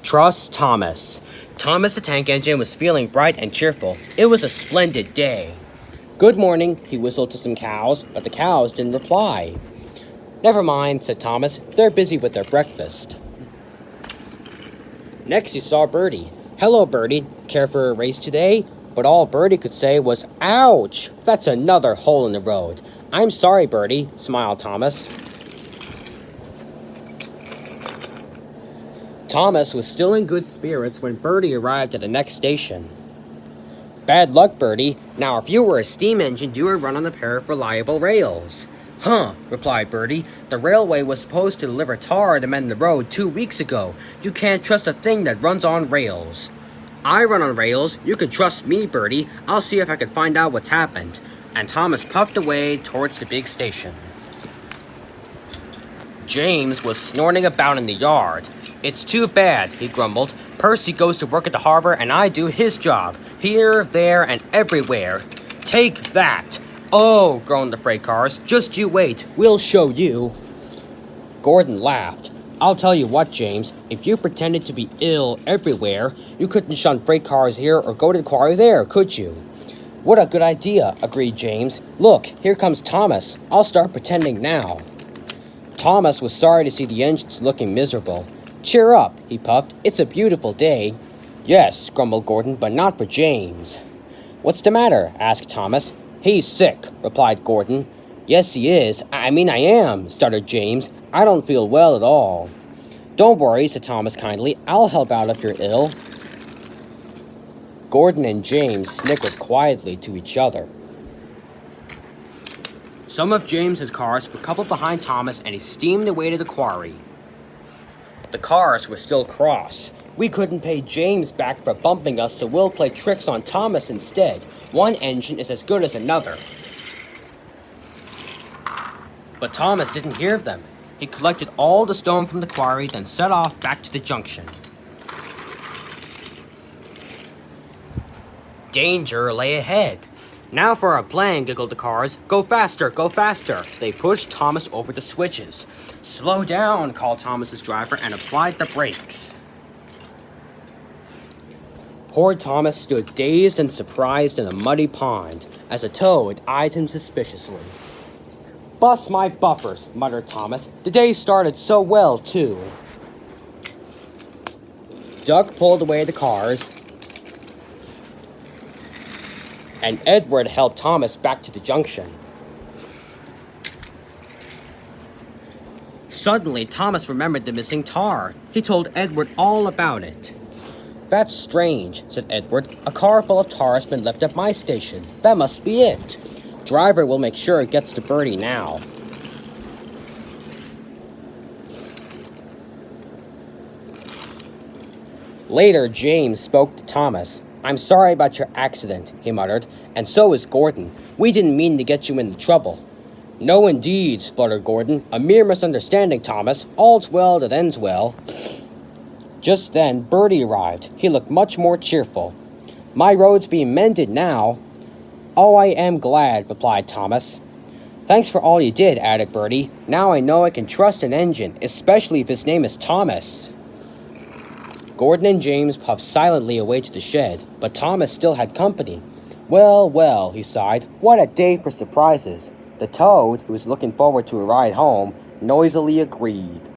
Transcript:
Trust Thomas. Thomas the Tank Engine was feeling bright and cheerful. It was a splendid day. Good morning, he whistled to some cows, but the cows didn't reply. Never mind, said Thomas. They're busy with their breakfast. Next he saw Bertie. Hello, Bertie. Care for a race today? But all Bertie could say was, ouch! That's another hole in the road. I'm sorry, Bertie, smiled Thomas. Thomas was still in good spirits when Bertie arrived at the next station. Bad luck, Bertie. Now, if you were a steam engine, you would run on a pair of reliable rails. Huh, replied Bertie. The railway was supposed to deliver tar to mend the road 2 weeks ago. You can't trust a thing that runs on rails. I run on rails. You can trust me, Bertie. I'll see if I can find out what's happened. And Thomas puffed away towards the big station. James was snorting about in the yard. It's too bad, he grumbled. Percy goes to work at the harbor and I do his job. Here, there, and everywhere. Take that! Oh, groaned the freight cars. Just you wait. We'll show you. Gordon laughed. I'll tell you what, James. If you pretended to be ill everywhere, you couldn't shun freight cars here or go to the quarry there, could you? What a good idea, agreed James. Look, here comes Thomas. I'll start pretending now. Thomas was sorry to see the engines looking miserable. Cheer up, he puffed. It's a beautiful day. Yes, grumbled Gordon, but not for James. What's the matter? Asked Thomas. He's sick, replied Gordon. Yes, he is. I am, stuttered James. I don't feel well at all. Don't worry, said Thomas kindly. I'll help out if you're ill. Gordon and James snickered quietly to each other. Some of James's cars were coupled behind Thomas and he steamed away to the quarry. The cars were still cross. We couldn't pay James back for bumping us, so we'll play tricks on Thomas instead. One engine is as good as another. But Thomas didn't hear them. He collected all the stone from the quarry, then set off back to the junction. Danger lay ahead. Now for our plan, giggled the cars. Go faster, go faster. They pushed Thomas over the switches. Slow down, called Thomas's driver and applied the brakes. Poor Thomas stood dazed and surprised in a muddy pond as a toad eyed him suspiciously. Bust my buffers, muttered Thomas. The day started so well, too. Doug pulled away the cars, and Edward helped Thomas back to the junction. Suddenly, Thomas remembered the missing tar. He told Edward all about it. That's strange, said Edward. A car full of tar has been left at my station. That must be it. Driver will make sure it gets to Bertie now. Later, James spoke to Thomas. I'm sorry about your accident, he muttered, and so is Gordon. We didn't mean to get you into trouble. No, indeed, spluttered Gordon. A mere misunderstanding, Thomas. All's well that ends well. Just then, Bertie arrived. He looked much more cheerful. My road's being mended now. Oh, I am glad, replied Thomas. Thanks for all you did, added Bertie. Now I know I can trust an engine, especially if his name is Thomas. Gordon and James puffed silently away to the shed, but Thomas still had company. Well, well, he sighed. What a day for surprises. The toad, who was looking forward to a ride home, noisily agreed.